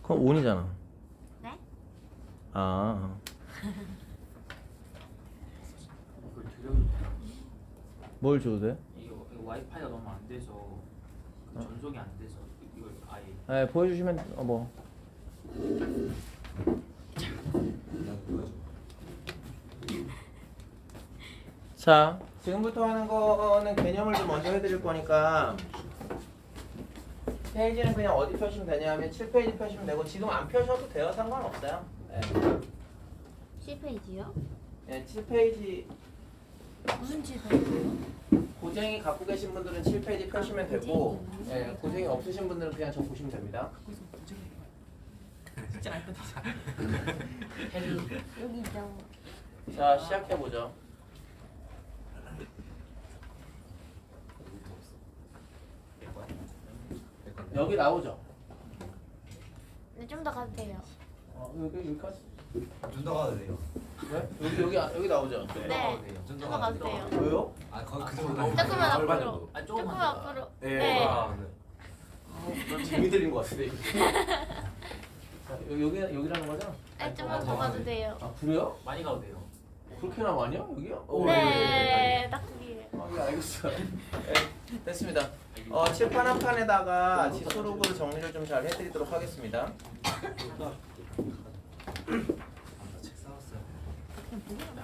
그럼 5이잖아. 네? 아. 이걸 드려도 돼요? 뭘 줘도 돼? 이거 와이파이가 너무 안 돼서 그 전송이 안 돼서 이걸 아예 네, 보여주시면 뭐. 자, 지금부터 하는 거는 개념을 좀 먼저 해드릴 거니까 페이지는 그냥 어디 펴시면 되냐면 7페이지 펴시면 되고 지금 안 펴셔도 돼요. 상관없어요. 네. 7페이지요? 네, 7페이지 무슨 7페이지요? 고쟁이 갖고 계신 분들은 7페이지 펴시면 되고 네, 고쟁이 없으신 분들은 그냥 저 보시면 됩니다. 진짜 안 끝나자. 여기 있죠. 자, 시작해보죠. 여기 나오죠? 네, 좀 더 가도 돼요. 여기까지? 눈더 가도 돼요. 네? 여기 나오죠? 네. 좀 더 가도 돼요. 왜요? 아, 그 정도. 조금만 앞으로. 아 조금만 조금만 더. 앞으로. 네. 네. 아, 네. 넌 재미 들린 것 같은데. 자, 여기라는 거죠? 네, 좀만 더 가도 돼요. 아 그래요? 많이 가도 돼요. 그렇게나 많이요? 여기요? 네, 딱 그게. 예, 알겠어요. 네, 됐습니다. 칠판 한 칸에다가 지수록으로 정리를 좀 잘 해드리도록 하겠습니다. 책 사왔어요.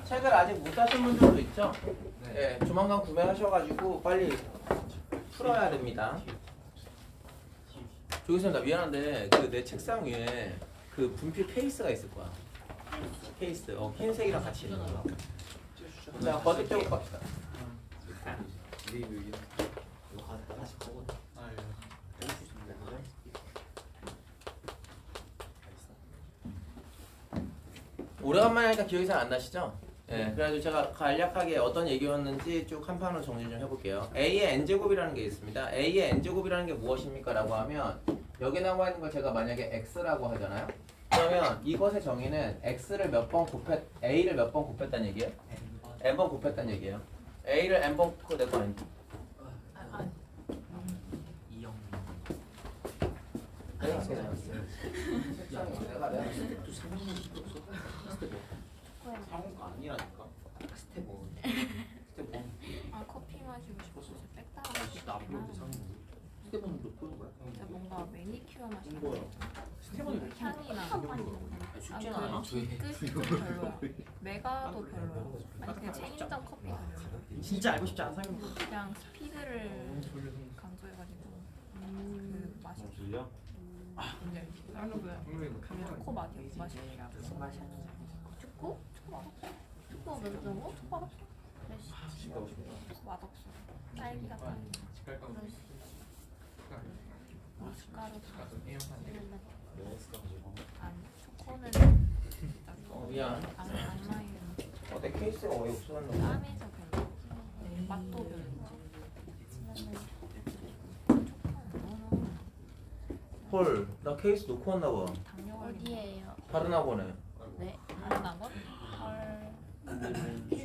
책을 아직 못 사신 분들도 있죠? 네. 네, 조만간 구매하셔가지고 빨리 풀어야 됩니다. 조기선 나 미안한데 그 내 책상 위에 그 분필 케이스가 있을 거야. 케이스, 흰색이랑 같이 있는 거. 자, 버디 쪽으로 갑시다. 리뷰 이거 하나씩 보고. 아, 예. 오래간만에 하니까 기억이 잘 안 나시죠? 네, 그래가지고 제가 간략하게 어떤 얘기였는지 쭉 한 판으로 정리 좀 해볼게요. A의 n제곱이라는 게 있습니다. A의 n제곱이라는 게 무엇입니까? 라고 하면 여기 나와 있는 걸 제가 만약에 x라고 하잖아요. 그러면 이것의 정의는 x를 몇 번 a를 몇 번 곱했다는 얘기예요? n번 곱했다는 얘기예요. a를 n번 곱고 내거 아닌지. 이영. 내가 또 3년 시켰어. 스텝 3가 아니라니까. 스텝 1. 스텝 1. 아 커피 마시고 싶어서 뺐다 나 앞으로 이제 3년. 스텝 1은 몇 보는 거야? 진짜 뭔가 매니큐어 맛이 뭐야? 스텝 1 향이 나. 쉽진 않아. 끝이 좀 별로야. 메가도 별로야. 아니 그냥 체인점 커피 별로야. 진짜 알고 싶지 않은 사람이 그냥 스피드를 강조해가지고 그 맛이 들려? 근데 초코 맛이야. 맛이 무슨 맛이야? 초코? 초코 맛없어. 축구 몇점고 초코 맛없어. 가고 싶다. 초코 맛없어. 딸기 같은 미숫가루 아니 초코는 미안. 악마의 내 케이스가 왜 없어졌나? 땀에서 별로. 맛도 별로. 헐, 나 케이스 놓고 왔나 봐. 당뇨 걸린 어디에요? 다른 학원에. 네. 다른 학원? 헐.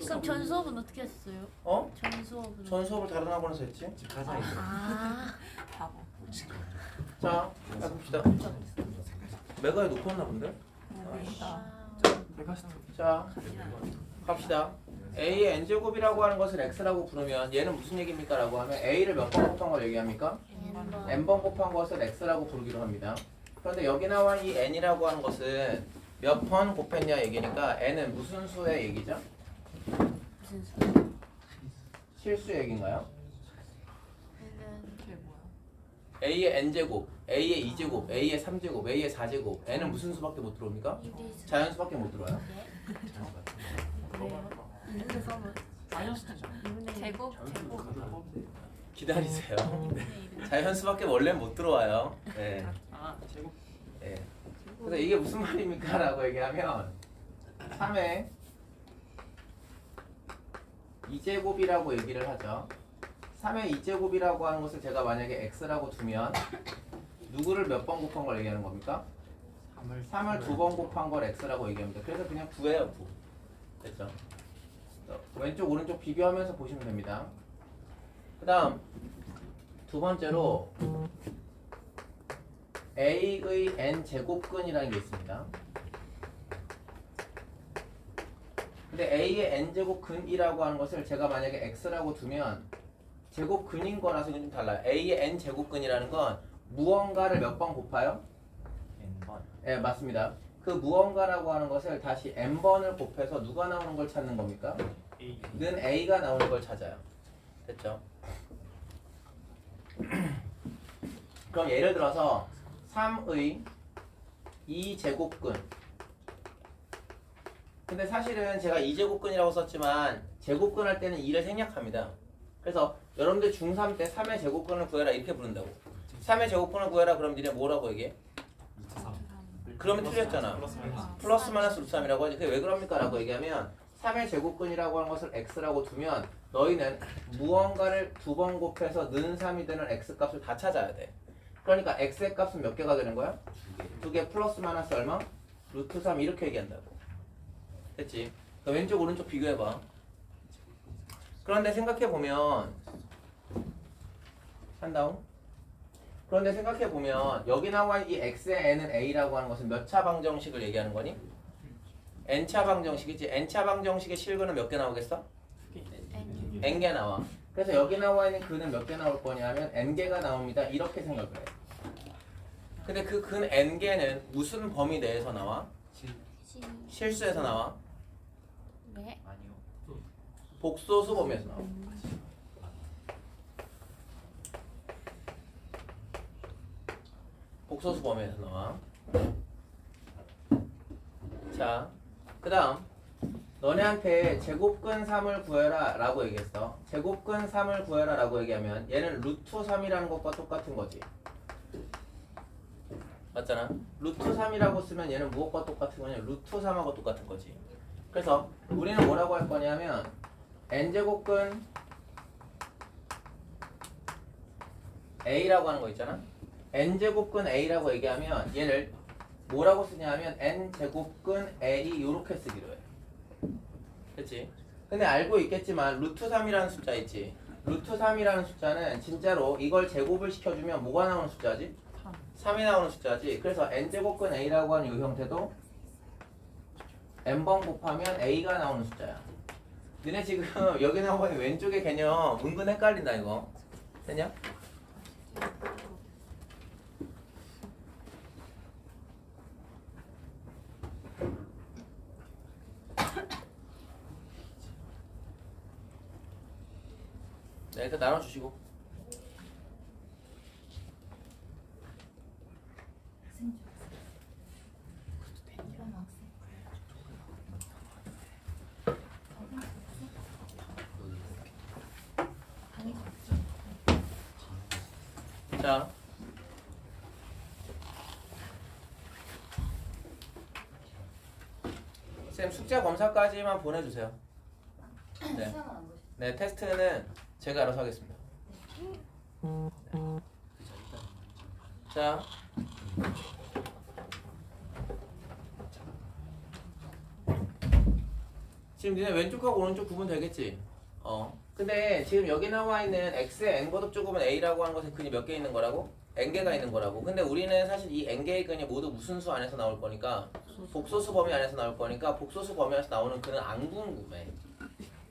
그럼 전 수업은 어떻게 했어요? 어? 전 수업은. 전 수업을 다른 학원에서 했지? 집 가자. 아. 바보. 자, 해봅시다. 메가에 놓고 왔나 본데? 모르겠다. 자, 갑시다. A의 n제곱이라고 하는 것을 x라고 부르면 얘는 무슨 얘기입니까? 라고 하면 A를 몇 번 곱한 걸 얘기합니까? N번. n번 곱한 것을 x라고 부르기로 합니다. 그런데 여기 나와 이 n이라고 하는 것은 몇 번 곱했냐 얘기니까 n은 무슨 수의 얘기죠? 무슨 수? 실수 얘기인가요? N은 그게 뭐야? A의 n제곱, A의 2제곱, A의 3제곱, A의 4제곱 n은 무슨 수밖에 못 들어옵니까? 1이 자연수밖에 못 들어와요. 왜요? 2분의 3은? 제곱 제곱. 기다리세요. 자연수밖에 원래 못 들어와요. 네. 아 제곱 네. 그래서 이게 무슨 말입니까? 라고 얘기하면 3의 2제곱이라고 얘기를 하죠. 3의 2제곱이라고 하는 것을 제가 만약에 x라고 두면 누구를 몇 번 곱한 걸 얘기하는 겁니까? 3을 두 번 곱한 걸 x라고 얘기합니다. 그래서 그냥 9예요. 9. 됐죠? 왼쪽 오른쪽 비교하면서 보시면 됩니다. 그 다음 두 번째로 A의 n 제곱근이라는 게 있습니다. 근데 A의 n 제곱근이라고 하는 것을 제가 만약에 x라고 두면 제곱근인 거라서 이건 좀 달라요. A의 n 제곱근이라는 건 무언가를 몇 번 곱하여? N번. 네, 맞습니다. 그 무언가라고 하는 것을 다시 n번을 곱해서 누가 나오는 걸 찾는 겁니까? 는 A가 나오는 걸 찾아요. 됐죠? 그럼 예를 들어서 3의 2제곱근. 근데 사실은 제가 2제곱근이라고 썼지만 제곱근 할 때는 2를 생략합니다. 그래서 여러분들 중3 때 3의 제곱근을 구해라 이렇게 부른다고. 3의 제곱근을 구해라 그럼 니네 뭐라고 얘기해? 루트 3. 그러면 틀렸잖아. 플러스 마이너스. 플러스 마이너스 루트 3이라고 하지. 그게 왜 그럽니까? 라고 얘기하면 3의 제곱근이라고 하는 것을 x라고 두면 너희는 무언가를 두 번 곱해서 는 3이 되는 x값을 다 찾아야 돼. 그러니까 x의 값은 몇 개가 되는 거야? 두 개 플러스 마이너스 얼마? 루트 3 이렇게 얘기한다고. 됐지? 그럼 왼쪽 오른쪽 비교해봐. 그런데 생각해보면 한다운? 그런데 생각해보면 여기 나와 있는 이 x의 n은 a라고 하는 것은 몇 차 방정식을 얘기하는 거니? n차 방정식이지. n차 방정식의 실근은 몇 개 나오겠어? n개 나와. 그래서 여기 나와 있는 근은 몇 개 나올 거냐면 n개가 나옵니다. 이렇게 생각을 해. 근데 그 근 n개는 무슨 범위 내에서 나와? 실수에서 나와? 네. 아니요. 복소수 범위에서 나와. 복소수 범위에서 나와. 자, 그 다음 너네한테 제곱근 3을 구해라 라고 얘기했어. 제곱근 3을 구해라 라고 얘기하면 얘는 루트 3이라는 것과 똑같은 거지. 맞잖아. 루트 3이라고 쓰면 얘는 무엇과 똑같은 거냐? 루트 3하고 똑같은 거지. 그래서 우리는 뭐라고 할 거냐면 n제곱근 a라고 하는 거 있잖아. n제곱근 a라고 얘기하면 얘를 뭐라고 쓰냐면 n제곱근 a 이렇게 쓰기로 해. 그치? 근데 알고 있겠지만 루트 3이라는 숫자 있지. 루트 3이라는 숫자는 진짜로 이걸 제곱을 시켜주면 뭐가 나오는 숫자지? 3이 나오는 숫자지. 그래서 n제곱근 a라고 하는 이 형태도 n번 곱하면 a가 나오는 숫자야. 너네 지금 여기 나와 있는 왼쪽의 개념 은근 헷갈린다 이거. 됐냐? 네, 일단 나눠주시고. 자, 쌤 숙제 검사까지만 보내주세요. 네. 네, 테스트는 제가 알아서 하겠습니다. 자, 지금 니네 왼쪽하고 오른쪽 구분 되겠지? 근데 지금 여기 나와 있는 x의 n거듭 제곱은 a라고 하는 것은 근이 몇 개 있는 거라고? n개가 있는 거라고. 근데 우리는 사실 이 n개의 근이 모두 무슨 수 안에서 나올 거니까 복소수 범위 안에서 나올 거니까 복소수 범위 안에서 나오는 근은 안 궁금해.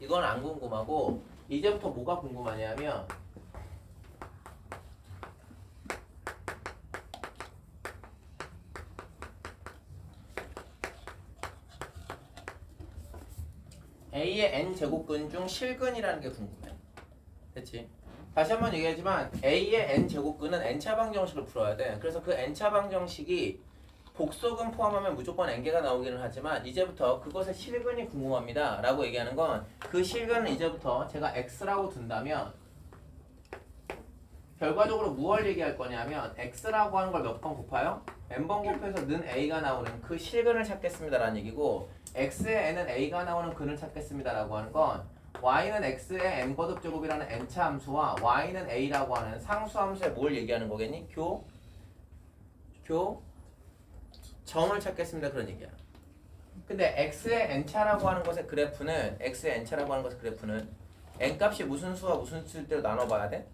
이건 안 궁금하고 이제부터 뭐가 궁금하냐면 A의 n제곱근 중 실근이라는 게 궁금해. 됐지? 다시 한번 얘기하지만 A의 n제곱근은 n차 방정식을 풀어야 돼. 그래서 그 n차 방정식이 복소근 포함하면 무조건 n개가 나오기는 하지만 이제부터 그것의 실근이 궁금합니다 라고 얘기하는 건 그 실근은 이제부터 제가 x라고 둔다면 결과적으로 무엇을 얘기할 거냐면 x라고 하는 걸 몇 번 곱하여? n번 곱해서 는 a가 나오는 그 실근을 찾겠습니다 라는 얘기고 x의 n은 a가 나오는 근을 찾겠습니다 라고 하는 건 y는 x의 n거듭 제곱이라는 n차 함수와 y는 a라고 하는 상수 함수에 뭘 얘기하는 거겠니? 점을 찾겠습니다 그런 얘기야. 근데 x의 n차라고 하는 것의 그래프는 x의 n차라고 하는 것의 그래프는 n값이 무슨 수와 무슨 수일 때로 나눠봐야 돼?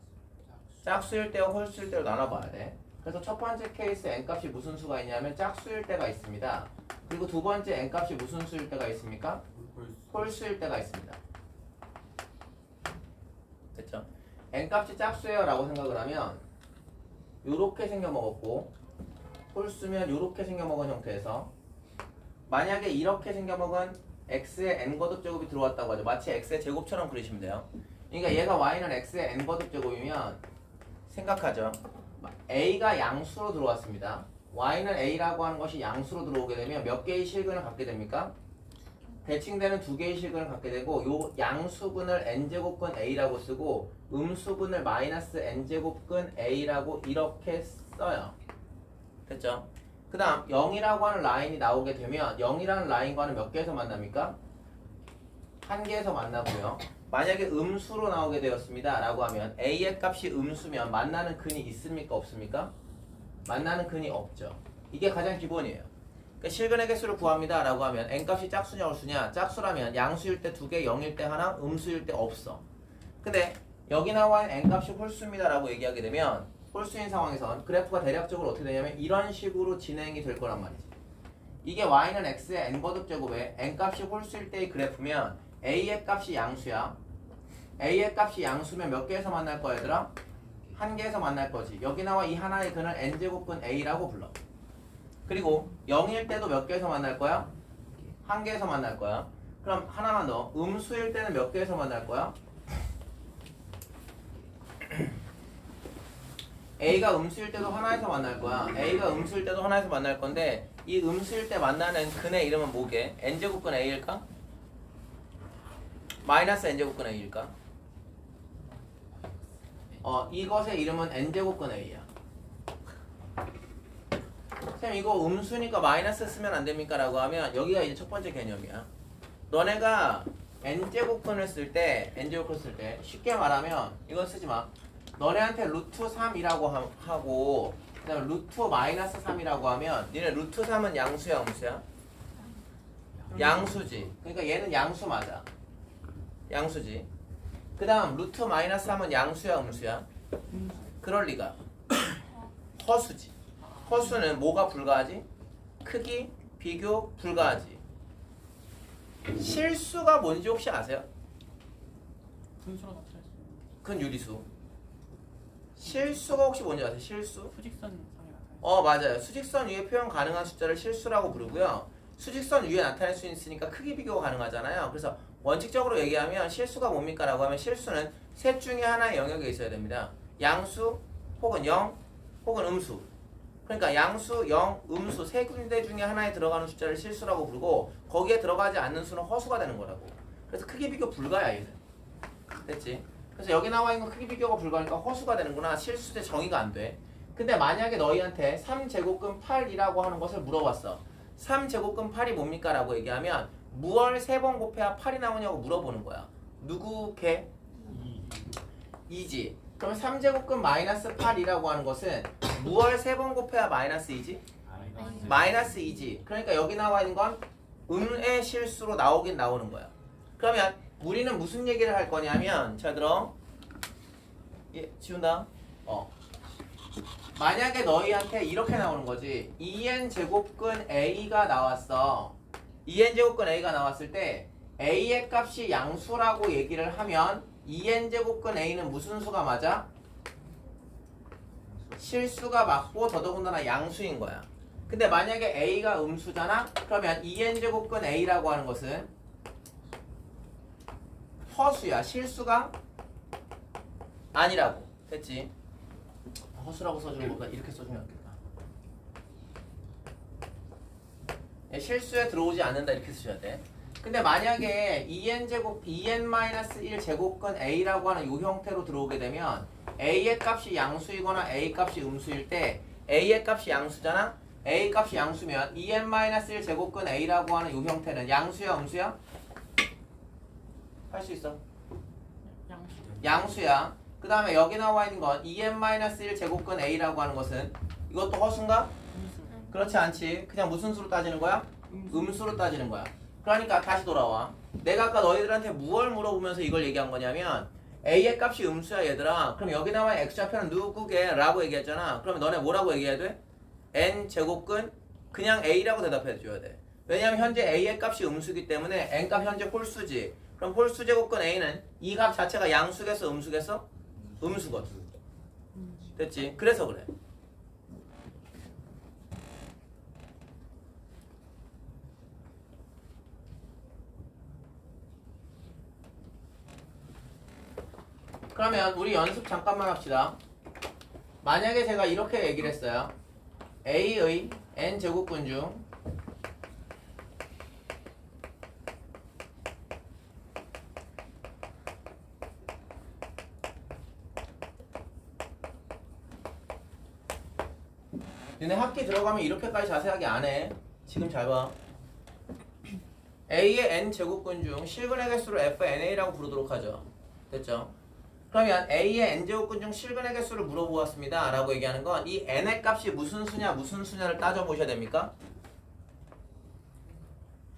짝수일 때와 홀수일 때로 나눠봐야 돼. 그래서 첫 번째 케이스 n값이 무슨 수가 있냐면 짝수일 때가 있습니다. 그리고 두 번째 n값이 무슨 수일 때가 있습니까? 홀수일 때가 있습니다. 됐죠? n값이 짝수예요 라고 생각을 하면 요렇게 생겨먹었고 홀수면 요렇게 생겨먹은 형태에서 만약에 이렇게 생겨먹은 x의 n거듭 제곱이 들어왔다고 하죠. 마치 x의 제곱처럼 그리시면 돼요. 그러니까 얘가 y는 x의 n거듭 제곱이면 생각하죠. a가 양수로 들어왔습니다. y는 a라고 하는 것이 양수로 들어오게 되면 몇 개의 실근을 갖게 됩니까? 대칭되는 두 개의 실근을 갖게 되고 요 양수근을 n제곱근 a라고 쓰고 음수근을 마이너스 n제곱근 a라고 이렇게 써요. 됐죠? 그 다음 0이라고 하는 라인이 나오게 되면 0이라는 라인과는 몇 개에서 만납니까? 한 개에서 만나고요. 만약에 음수로 나오게 되었습니다 라고 하면 a의 값이 음수면 만나는 근이 있습니까? 없습니까? 만나는 근이 없죠. 이게 가장 기본이에요. 그러니까 실근의 개수를 구합니다 라고 하면 n값이 짝수냐 홀수냐. 짝수라면 양수일 때 2개, 0일 때 하나, 음수일 때 없어. 근데 여기 나와 있는 n값이 홀수입니다 라고 얘기하게 되면 홀수인 상황에선 그래프가 대략적으로 어떻게 되냐면 이런 식으로 진행이 될 거란 말이지. 이게 y는 x의 n거듭 제곱에 n값이 홀수일 때의 그래프면 a의 값이 양수야. a의 값이 양수면 몇 개에서 만날 거야 얘들아? 한 개에서 만날 거지. 여기 나와 이 하나의 근을 n제곱근 a라고 불러. 그리고 0일 때도 몇 개에서 만날 거야? 한 개에서 만날 거야. 그럼 하나만 더. 음수일 때는 몇 개에서 만날 거야? a가 음수일 때도 하나에서 만날 거야. a가 음수일 때도 하나에서 만날 건데 이 음수일 때 만나는 근의 이름은 뭐게? n제곱근 a일까? 마이너스 n제곱근 a일까? 이것의 이름은 n제곱근 a야. 쌤 이거 음수니까 마이너스 쓰면 안 됩니까? 라고 하면 여기가 이제 첫 번째 개념이야. 너네가 n제곱근을 쓸 때 n제곱근을 쓸 때 쉽게 말하면 이건 쓰지 마. 너네한테 루트 3이라고 하고 그 다음에 루트 마이너스 3이라고 하면 니네 루트 3은 양수야 음수야? 양수지. 그러니까 얘는 양수 맞아. 양수지. 그 다음 루트 마이너스 3은 양수야 음수야? 그럴 리가. 허수지. 허수는 뭐가 불가하지? 크기, 비교, 불가하지. 실수가 뭔지 혹시 아세요? 분수로 나타냈어요. 그건 유리수. 실수가 혹시 뭔지 아세요? 실수? 수직선 상에 나타냈어요. 맞아요. 수직선 위에 표현 가능한 숫자를 실수라고 부르고요. 수직선 위에 나타낼 수 있으니까 크기 비교가 가능하잖아요. 그래서 원칙적으로 얘기하면 실수가 뭡니까? 라고 하면 실수는 셋 중에 하나의 영역에 있어야 됩니다. 양수 혹은 0 혹은 음수. 그러니까 양수, 0, 음수 세 군데 중에 하나에 들어가는 숫자를 실수라고 부르고 거기에 들어가지 않는 수는 허수가 되는 거라고. 그래서 크기 비교 불가야 얘는. 됐지? 그래서 여기 나와 있는 거 크기 비교가 불가니까 허수가 되는구나. 실수대 정의가 안 돼. 근데 만약에 너희한테 3제곱근 8이라고 하는 것을 물어봤어. 3제곱근 8이 뭡니까? 라고 얘기하면 무얼 3번 곱해야 8이 나오냐고 물어보는 거야. 누구 걔? 2지. 그러면 3제곱근 마이너스 8이라고 하는 것은 무얼 3번 곱해야 마이너스 2지? 마이너스 2지. 그러니까 여기 나와 있는 건 음의 실수로 나오긴 나오는 거야. 그러면 우리는 무슨 얘기를 할 거냐면 자 들어. 예, 지운다. 만약에 너희한테 이렇게 나오는 거지. 2n 제곱근 a가 나왔어. 2n 제곱근 a가 나왔을 때 a의 값이 양수라고 얘기를 하면 2n 제곱근 a는 무슨 수가 맞아? 실수가 맞고 더더군다나 양수인 거야. 근데 만약에 a가 음수잖아? 그러면 2n 제곱근 a라고 하는 것은 허수야. 실수가 아니라고. 됐지? 허수라고 써주는 것보다 이렇게 써주면 낫겠다. 실수에 들어오지 않는다 이렇게 쓰셔야 돼. 근데 만약에 2n-1 제곱근 a라고 하는 이 형태로 들어오게 되면 a의 값이 양수이거나 a 값이 음수일 때 a의 값이 양수잖아? a 값이 양수면 2n-1 제곱근 a라고 하는 이 형태는 양수야 음수야? 할 수 있어. 양수야. 그 다음에 여기 나와 있는 건 2n-1 제곱근 a라고 하는 것은 이것도 허수인가? 그렇지 않지. 그냥 무슨 수로 따지는 거야? 음수로 따지는 거야. 그러니까 다시 돌아와. 내가 아까 너희들한테 무얼 물어보면서 이걸 얘기한 거냐면 A의 값이 음수야 얘들아. 그럼 여기 나와 있는 X좌표는 누구게? 라고 얘기했잖아. 그러면 너네 뭐라고 얘기해야 돼? N제곱근 그냥 A라고 대답해 줘야 돼. 왜냐면 현재 A의 값이 음수기 때문에 N값 현재 홀수지. 그럼 홀수 제곱근 A는 이 값 자체가 양수겠어 음수겠어? 음수거든. 됐지? 그래서 그래. 그러면 우리 연습 잠깐만 합시다. 만약에 제가 이렇게 얘기를 했어요. A의 N제곱근 중 니네 학기 들어가면 이렇게까지 자세하게 안 해. 지금 잘 봐. A의 N제곱근 중 실근의 개수를 FNA라고 부르도록 하죠. 됐죠? 그러면 A의 N제곱근 중 실근의 개수를 물어보았습니다 라고 얘기하는 건 이 N의 값이 무슨 수냐 무슨 수냐를 따져보셔야 됩니까?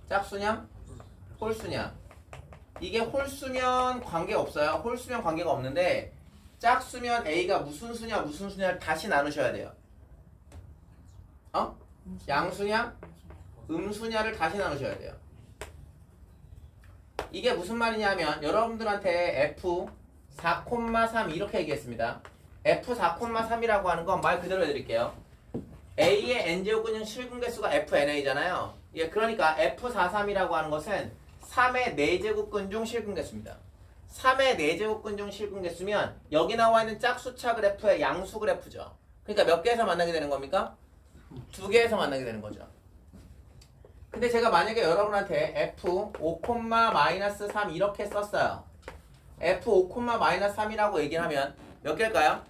짝수냐? 홀수냐? 이게 홀수면 관계없어요. 홀수면 관계가 없는데 짝수면 A가 무슨 수냐 무슨 수냐를 다시 나누셔야 돼요. 양수냐? 음수냐를 다시 나누셔야 돼요. 이게 무슨 말이냐면 여러분들한테 F 4,3 이렇게 얘기했습니다. F 4,3이라고 하는 건 말 그대로 해드릴게요. A의 N제곱근 중 실근개수가 FNA잖아요. 예, 그러니까 F43이라고 하는 것은 3의 4제곱근 중 실근개수입니다. 3의 4제곱근 중 실근개수면 여기 나와 있는 짝수차 그래프의 양수 그래프죠. 그러니까 몇 개에서 만나게 되는 겁니까? 2개에서 만나게 되는 거죠. 근데 제가 만약에 여러분한테 F 5,-3 이렇게 썼어요. F 5,-3이라고 얘기를 하면 몇 개일까요?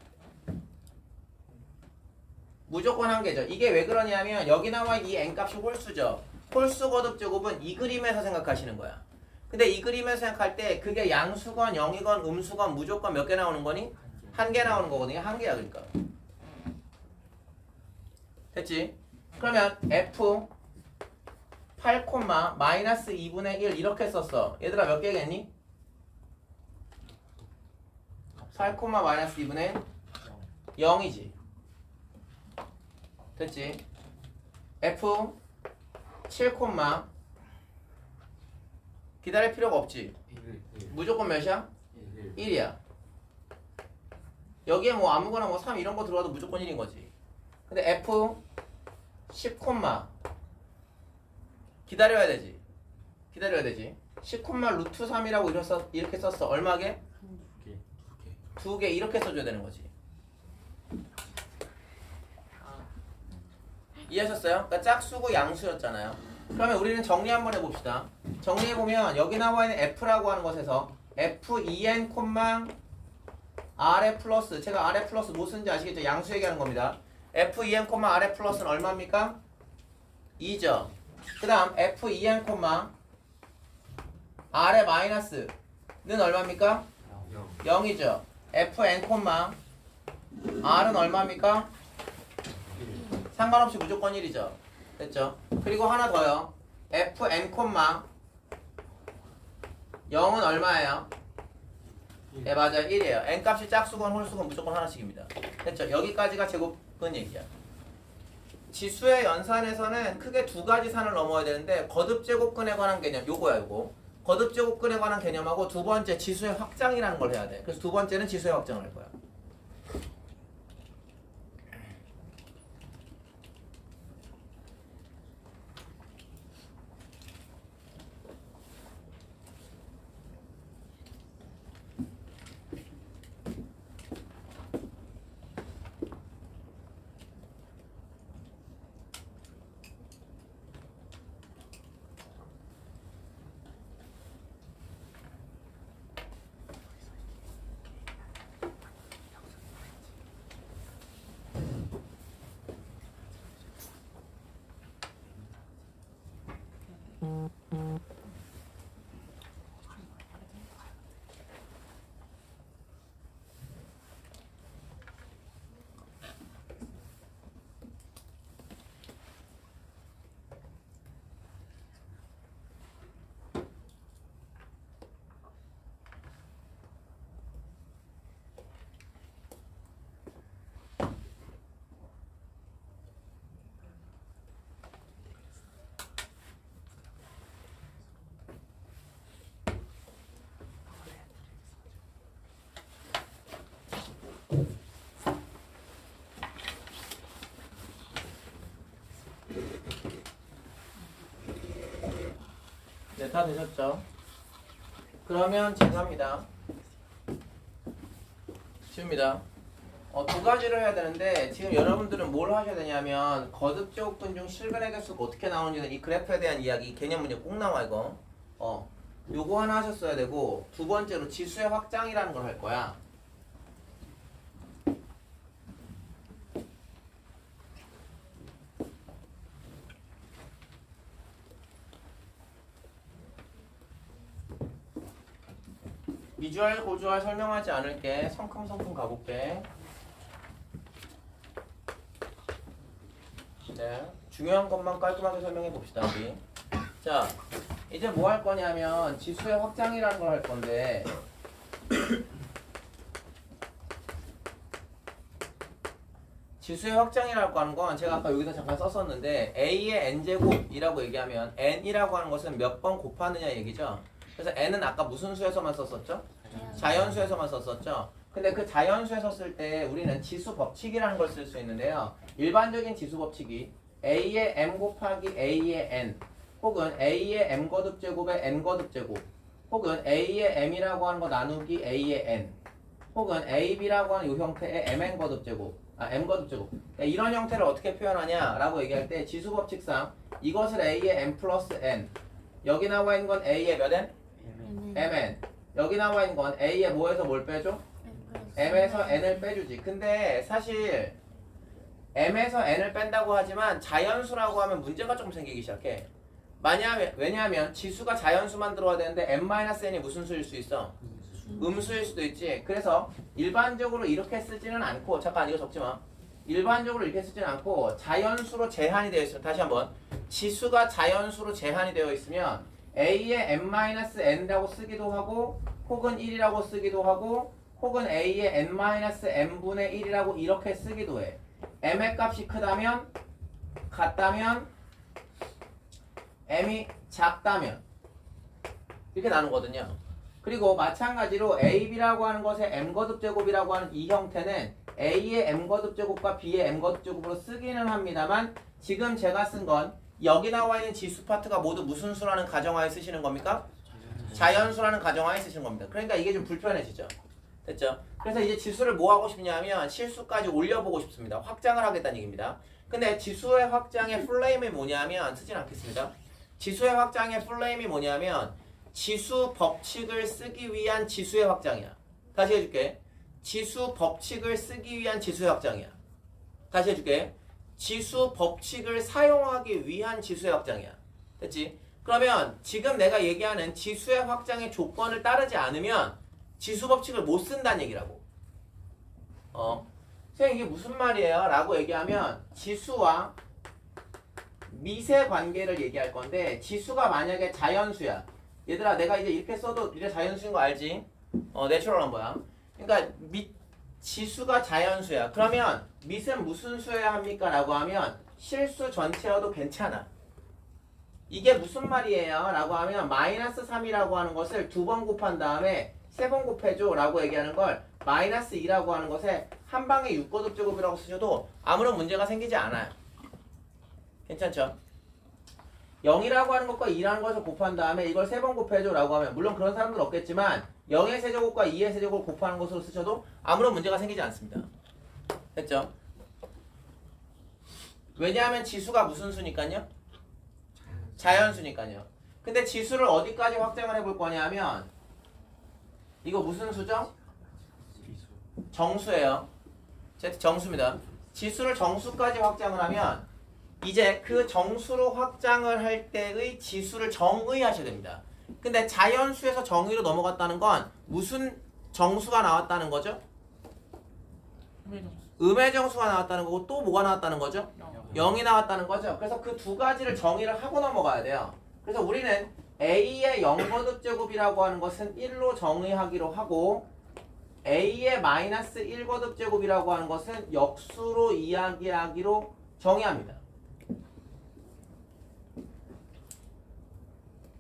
무조건 한 개죠. 이게 왜 그러냐면 여기 나와 있는 이 N값이 홀수죠. 홀수 거듭 제곱은 이 그림에서 생각하시는 거야. 근데 이 그림에서 생각할 때 그게 양수건 0이건 음수건 무조건 몇 개 나오는 거니? 한 개 나오는 거거든요. 한 개야 그러니까. 됐지? 그러면 F 8,-2분의 1 이렇게 썼어. 얘들아 몇 개겠니? 8,-2분의 0이지. 됐지? F 7, 기다릴 필요가 없지. 무조건 몇이야? 1이야. 여기에 뭐 아무거나 뭐 3 이런 거 들어와도 무조건 1인 거지. 근데 F 10, 기다려야 되지. 10, 루트 3이라고 이렇게 썼어. 얼마게? 2개 이렇게 써줘야 되는 거지. 이해하셨어요? 그러니까 짝수고 양수였잖아요. 그러면 우리는 정리 한번 해봅시다. 정리해보면 여기 나와 있는 F라고 하는 것에서 F2N, R의 플러스, 제가 R의 플러스 뭐 쓰는지 아시겠죠? 양수 얘기하는 겁니다. F2N, R의 플러스는 얼마입니까? 2죠. 그 다음 F2N, R의 마이너스는 얼마입니까? 0이죠. FN, R은 얼마입니까? 상관없이 무조건 1이죠. 됐죠? 그리고 하나 더요. FN, 0은 얼마예요? 네 맞아요. 1이에요. N값이 짝수건 홀수건 무조건 하나씩입니다. 됐죠? 여기까지가 제곱근 얘기야. 지수의 연산에서는 크게 두 가지 산을 넘어야 되는데 거듭제곱근에 관한 개념 요거야 요거. 거듭제곱근에 관한 개념하고 두 번째 지수의 확장이라는 걸 해야 돼. 그래서 두 번째는 지수의 확장을 할 거야. 네, 다 되셨죠? 그러면 제가 합니다. 지웁니다. 두 가지를 해야 되는데 지금 여러분들은 뭘 하셔야 되냐면 거듭 제곱근 중 실근의 개수가 어떻게 나오는지는 이 그래프에 대한 이야기 개념 문제 꼭 나와 이거. 요거 하나 하셨어야 되고 두 번째로 지수의 확장이라는 걸 할 거야. 비주얼 고주얼 설명하지 않을게. 성큼성큼 가볼게. 네, 중요한 것만 깔끔하게 설명해 봅시다 우리. 자, 이제 뭐 할 거냐면 지수의 확장이라는 걸 할 건데 지수의 확장이라고 하는 건 제가 아까 여기다 잠깐 썼었는데 a의 n제곱이라고 얘기하면 n이라고 하는 것은 몇 번 곱하느냐 얘기죠. 그래서 n은 아까 무슨 수에서만 썼었죠? 자연수에서만 썼었죠. 근데 그 자연수에서 쓸 때 우리는 지수 법칙이라는 걸 쓸 수 있는데요. 일반적인 지수 법칙이 a의 m 곱하기 a의 n 혹은 a의 m 거듭 제곱의 n 거듭 제곱 혹은 a의 m이라고 하는 거 나누기 a의 n 혹은 ab라고 하는 이 형태의 mn 거듭 제곱 m 거듭 제곱 이런 형태를 어떻게 표현하냐 라고 얘기할 때 지수 법칙상 이것을 a의 m 플러스 n 여기 나와 있는 건 a의 몇 n? mn 여기 나와 있는 건 a의 뭐에서 뭘 빼줘? m에서 n을 빼주지. 근데 사실 m에서 n을 뺀다고 하지만 자연수라고 하면 문제가 좀 생기기 시작해. 왜냐하면 지수가 자연수만 들어와야 되는데 m-n이 무슨 수일 수 있어? 음수일 수도 있지. 그래서 일반적으로 이렇게 쓰지는 않고 잠깐 이거 적지마. 일반적으로 이렇게 쓰지는 않고 자연수로 제한이 되어 있어요. 다시 한번 지수가 자연수로 제한이 되어 있으면 a의 m-n이라고 쓰기도 하고 혹은 1이라고 쓰기도 하고 혹은 a의 n-m분의 1이라고 이렇게 쓰기도 해. m의 값이 크다면 같다면 m이 작다면 이렇게 나누거든요. 그리고 마찬가지로 ab라고 하는 것의 m거듭 제곱이라고 하는 이 형태는 a의 m거듭 제곱과 b의 m거듭 제곱으로 쓰기는 합니다만 지금 제가 쓴 건 여기 나와 있는 지수 파트가 모두 무슨 수라는 가정하에 쓰시는 겁니까? 자연수라는 가정하에 쓰시는 겁니다. 그러니까 이게 좀 불편해지죠. 됐죠? 그래서 이제 지수를 뭐 하고 싶냐면 실수까지 올려보고 싶습니다. 확장을 하겠다는 얘기입니다. 근데 지수의 확장의 플레임이 뭐냐면 쓰진 않겠습니다. 지수의 확장의 플레임이 뭐냐면 지수 법칙을 쓰기 위한 지수의 확장이야. 다시 해줄게. 지수 법칙을 쓰기 위한 지수의 확장이야. 다시 해줄게. 지수 법칙을 사용하기 위한 지수의 확장이야. 됐지? 그러면 지금 내가 얘기하는 지수의 확장의 조건을 따르지 않으면 지수 법칙을 못 쓴다는 얘기라고. 선생님 이게 무슨 말이에요? 라고 얘기하면 지수와 미세 관계를 얘기할 건데 지수가 만약에 자연수야. 얘들아 내가 이제 이렇게 써도 이래 자연수인 거 알지? 내추럴한 거야. 그러니까 지수가 자연수야. 그러면 밑은 무슨 수여야 합니까? 라고 하면 실수 전체여도 괜찮아. 이게 무슨 말이에요? 라고 하면 마이너스 3이라고 하는 것을 2번 곱한 다음에 3번 곱해줘 라고 얘기하는 걸 마이너스 2라고 하는 것에 한 방에 6거듭 제곱이라고 쓰셔도 아무런 문제가 생기지 않아요. 괜찮죠? 0이라고 하는 것과 2라는 것을 곱한 다음에 이걸 3번 곱해줘 라고 하면 물론 그런 사람들 없겠지만 0의 세제곱과 2의 세제곱을 곱하는 것으로 쓰셔도 아무런 문제가 생기지 않습니다. 됐죠? 왜냐하면 지수가 무슨 수니까요? 자연수니까요. 근데 지수를 어디까지 확장을 해볼 거냐면 이거 무슨 수죠? 정수예요. 정수입니다. 지수를 정수까지 확장을 하면 이제 그 정수로 확장을 할 때의 지수를 정의하셔야 됩니다. 근데 자연수에서 정의로 넘어갔다는 건 무슨 정수가 나왔다는 거죠? 음의 정수가 나왔다는 거고 또 뭐가 나왔다는 거죠? 0이 나왔다는 거죠. 그래서 그 두 가지를 정의를 하고 넘어가야 돼요. 그래서 우리는 a의 0거듭 제곱이라고 하는 것은 1로 정의하기로 하고 a의 마이너스 1거듭 제곱이라고 하는 것은 역수로 이야기하기로 정의합니다.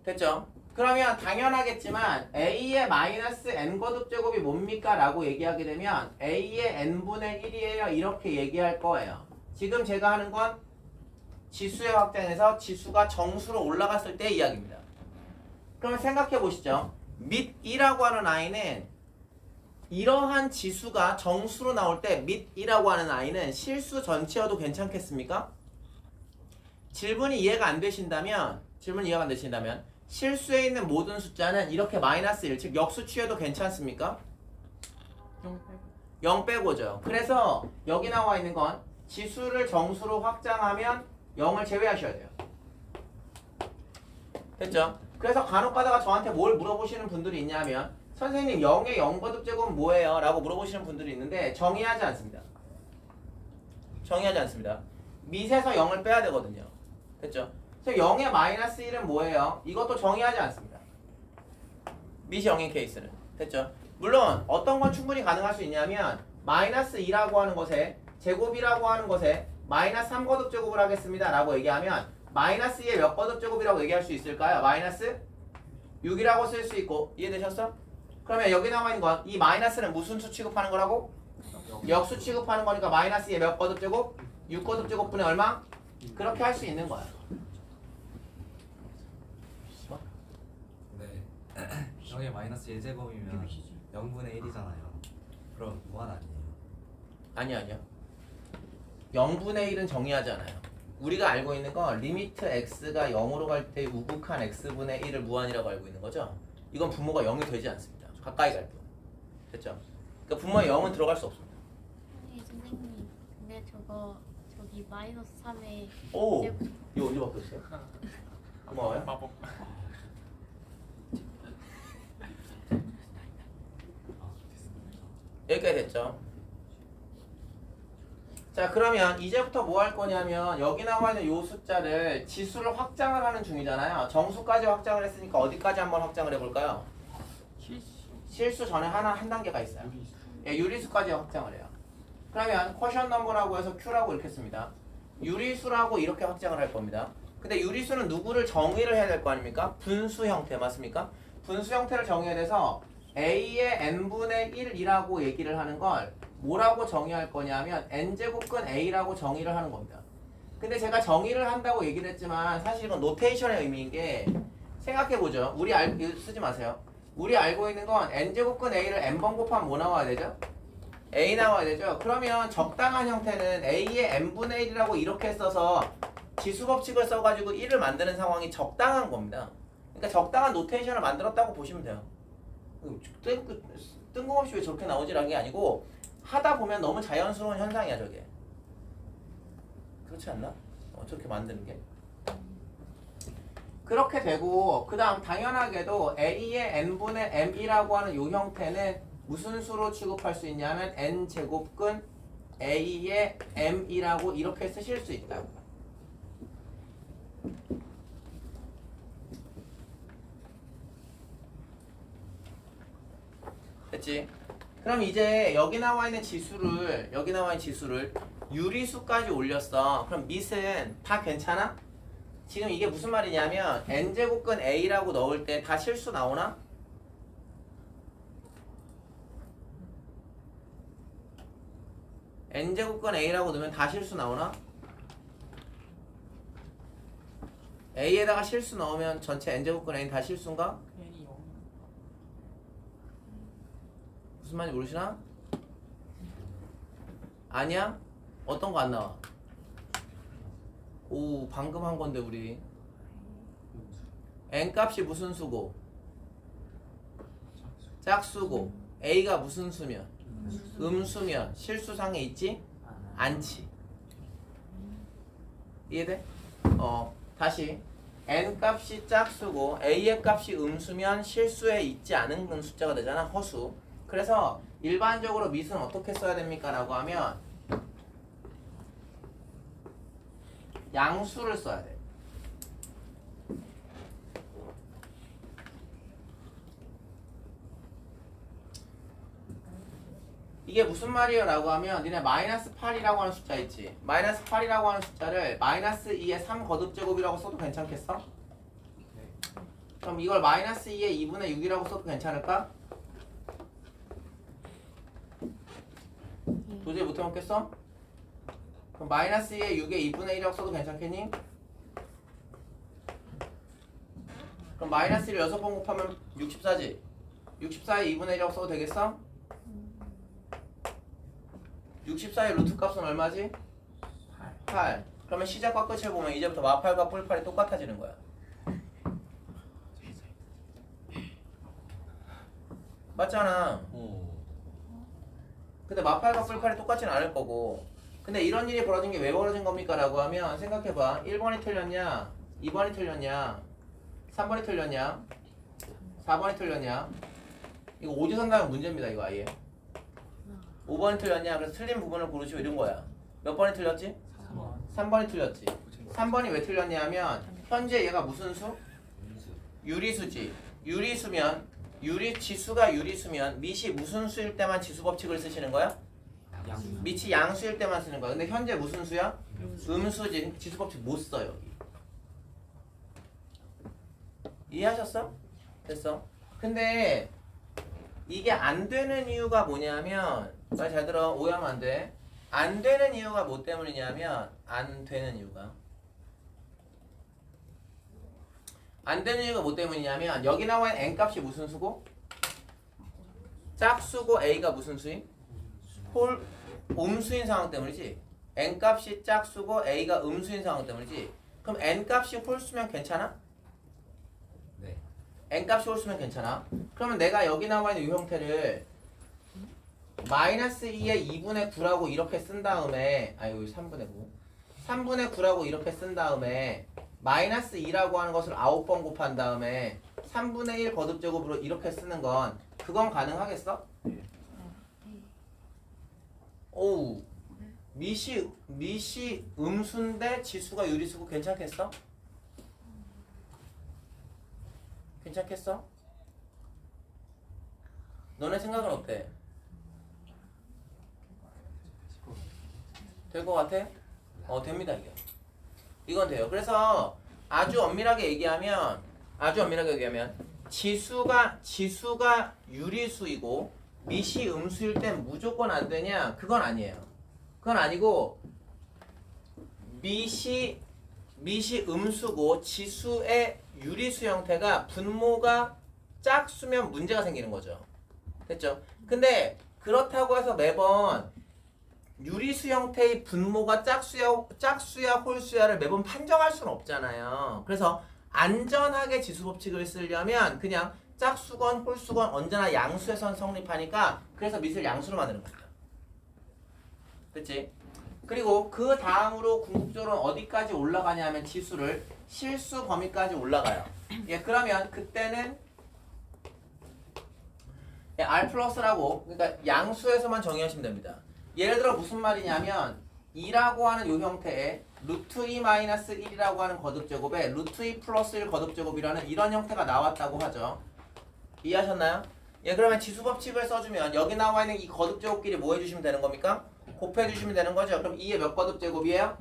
됐죠? 그러면 당연하겠지만 a의 마이너스 n거듭 제곱이 뭡니까? 라고 얘기하게 되면 a의 n분의 1이에요. 이렇게 얘기할 거예요. 지금 제가 하는 건 지수의 확장에서 지수가 정수로 올라갔을 때 이야기입니다. 그러면 생각해 보시죠. 밑 2라고 하는 아이는 이러한 지수가 정수로 나올 때 밑 2라고 하는 아이는 실수 전체여도 괜찮겠습니까? 질문이 이해가 안 되신다면 실수에 있는 모든 숫자는 이렇게 마이너스 1, 즉 역수치여도 괜찮습니까? 0 빼고죠. 그래서 여기 나와 있는 건 지수를 정수로 확장하면 0을 제외하셔야 돼요. 됐죠? 그래서 간혹 가다가 저한테 뭘 물어보시는 분들이 있냐면 선생님 0의 0거듭제곱은 뭐예요? 라고 물어보시는 분들이 있는데 정의하지 않습니다. 밑에서 0을 빼야 되거든요. 됐죠? 그래서 0의 마이너스 1은 뭐예요? 이것도 정의하지 않습니다. 밑이 0인 케이스는. 됐죠? 물론 어떤 건 충분히 가능할 수 있냐면 마이너스 2라고 하는 것에 제곱이라고 하는 것에 마이너스 3거듭 제곱을 하겠습니다 라고 얘기하면 마이너스 2의 몇 거듭 제곱이라고 얘기할 수 있을까요? 마이너스 6이라고 쓸 수 있고 이해되셨어? 그러면 여기 나와 있는 건 이 마이너스는 무슨 수 취급하는 거라고? 역수 취급하는 거니까 마이너스 2의 몇 거듭 제곱? 6거듭 제곱분의 얼마? 그렇게 할 수 있는 거야. 네. 0의 마이너스 1제곱이면 0분의 1이잖아요. 그럼 무한 아니에요? 아니요. 0분의 1은 정의하지 않아요. 우리가 알고 있는 건 리미트 x가 0으로 갈 때 우극한 x분의 1을 무한이라고 알고 있는 거죠. 이건 분모가 0이 되지 않습니다. 가까이 갈 때. 됐죠? 그러니까 분모에 0은 들어갈 수 없습니다. 아니 선생님 근데 저기 마이너스 3에 오! 이거 언제 바뀌었어요? 고마워요. 마법. 여기까지 됐죠? 자 그러면 이제부터 뭐 할 거냐면 여기 나와 있는 요 숫자를 지수를 확장을 하는 중이잖아요. 정수까지 확장을 했으니까 어디까지 한번 확장을 해볼까요? 실수 전에 한 단계가 있어요. 예, 유리수까지 확장을 해요. 그러면 쿼션 넘버라고 해서 Q라고 이렇게 씁니다. 유리수라고 이렇게 확장을 할 겁니다. 근데 유리수는 누구를 정의를 해야 될 거 아닙니까? 분수 형태 맞습니까? 분수 형태를 정의해야 돼서 A의 n분의 1이라고 얘기를 하는 걸 뭐라고 정의할 거냐면 n제곱근 A라고 정의를 하는 겁니다. 근데 제가 정의를 한다고 얘기를 했지만 사실 이건 노테이션의 의미인 게 생각해보죠. 쓰지 마세요. 우리 알고 있는 건 n제곱근 A를 n번 곱하면 뭐 나와야 되죠? A 나와야 되죠. 그러면 적당한 형태는 A의 n분의 1이라고 이렇게 써서 지수법칙을 써가지고 1을 만드는 상황이 적당한 겁니다. 그러니까 적당한 노테이션을 만들었다고 보시면 돼요. 뜬금없이 왜 저렇게 나오지라는 게 아니고 하다 보면 너무 자연스러운 현상이야 저게. 그렇지 않나? 저렇게 만드는 게. 그렇게 되고 그 다음 당연하게도 A의 n분의 m이라고 하는 이 형태는 무슨 수로 취급할 수 있냐면 n제곱근 A의 m이라고 이렇게 쓰실 수 있다고. 됐지? 그럼 이제 여기 나와 있는 지수를 유리수까지 올렸어. 그럼 밑은 다 괜찮아? 지금 이게 무슨 말이냐면 n제곱근 A라고 넣을 때 다 실수 나오나? n제곱근 A라고 넣으면 다 실수 나오나? A에다가 실수 넣으면 전체 n제곱근 A는 다 실수인가? 무슨 말인지 모르시나? 아니야? 어떤 거 안 나와? 오 방금 한 건데 우리 n값이 무슨 수고? 짝수고 A가 무슨 수면? 음수면 실수상에 있지? 않지. 이해돼? 다시 n값이 짝수고 A의 값이 음수면 실수에 있지 않은 숫자가 되잖아. 허수. 그래서 일반적으로 밑은 어떻게 써야 됩니까? 라고 하면 양수를 써야 돼. 이게 무슨 말이에요? 라고 하면 니네 마이너스 8이라고 하는 숫자 있지? 마이너스 8이라고 하는 숫자를 마이너스 2의 3 거듭제곱이라고 써도 괜찮겠어? 그럼 이걸 마이너스 2의 2분의 6이라고 써도 괜찮을까? 도저히 못해먹겠어? 그럼 마이너스 2에 6에 2분의 1이라고 써도 괜찮겠니? 그럼 마이너스 1을 6번 곱하면 64지? 64에 2분의 1이라고 써도 되겠어? 64의 루트 값은 얼마지? 8. 그러면 시작과 끝을 보면 이제부터 마팔과 뿔팔이 똑같아지는 거야. 맞잖아. 근데 마팔과 뿔팔이 똑같지는 않을 거고. 근데 이런 일이 벌어진 게 왜 벌어진 겁니까? 라고 하면 생각해봐. 1번이 틀렸냐? 2번이 틀렸냐? 3번이 틀렸냐? 4번이 틀렸냐? 이거 오지선 나면 문제입니다. 이거 아예. 5번이 틀렸냐? 그래서 틀린 부분을 고르시고 이런 거야. 몇 번이 틀렸지? 3번이 틀렸지. 3번이 왜 틀렸냐 하면 현재 얘가 무슨 수? 유리수지. 유리수면 지수가 유리수면 밑이 무슨 수일 때만 지수 법칙을 쓰시는 거야? 밑이 양수일 때만 쓰는 거야. 근데 현재 무슨 수야? 음수지. 지수 법칙 못 써 여기. 이해하셨어? 됐어. 근데 이게 안 되는 이유가 뭐냐면 말 잘 들어. 오해하면 안 돼. 안 되는 이유가 뭐 때문이냐면 안 되는 이유가 뭐 때문이냐면 여기 나와 있는 n값이 무슨 수고? 짝수고 a가 무슨 수임? 음수인 상황 때문이지. n값이 짝수고 a가 음수인 상황 때문이지. 그럼 n값이 홀수면 괜찮아? 네. n값이 홀수면 괜찮아. 그러면 내가 여기 나와 있는 이 형태를 마이너스 2의 2분의 9라고 이렇게 쓴 다음에 여기 3분의 9 3분의 9라고 이렇게 쓴 다음에 마이너스 2라고 하는 것을 9번 곱한 다음에 3분의 1 거듭제곱으로 이렇게 쓰는 건 그건 가능하겠어? 오우 밑이 음수인데 지수가 유리수고 괜찮겠어? 괜찮겠어? 너네 생각은 어때? 될 것 같아? 됩니다 이게. 이건 돼요. 그래서 아주 엄밀하게 얘기하면 지수가 유리수이고 밑이 음수일 땐 무조건 안 되냐? 그건 아니에요. 그건 아니고 밑이 음수고 지수의 유리수 형태가 분모가 짝수면 문제가 생기는 거죠. 됐죠? 근데 그렇다고 해서 매번 유리수 형태의 분모가 짝수야 홀수야를 매번 판정할 수는 없잖아요. 그래서 안전하게 지수 법칙을 쓰려면 그냥 짝수건 홀수건 언제나 양수에선 성립하니까 그래서 밑을 양수로 만드는 겁니다. 그치? 그리고 그 다음으로 궁극적으로 어디까지 올라가냐면 지수를 실수 범위까지 올라가요. 예, 그러면 그때는 R 플러스라고 그러니까 양수에서만 정의하시면 됩니다. 예를 들어 무슨 말이냐면 2라고 하는 요 형태에 루트 2 마이너스 1이라고 하는 거듭제곱에 루트 2 플러스 1 거듭제곱이라는 이런 형태가 나왔다고 하죠. 이해하셨나요? 예, 그러면 지수 법칙을 써주면 여기 나와 있는 이 거듭제곱끼리 뭐 해주시면 되는 겁니까? 곱해주시면 되는 거죠. 그럼 2의 몇 거듭제곱이에요?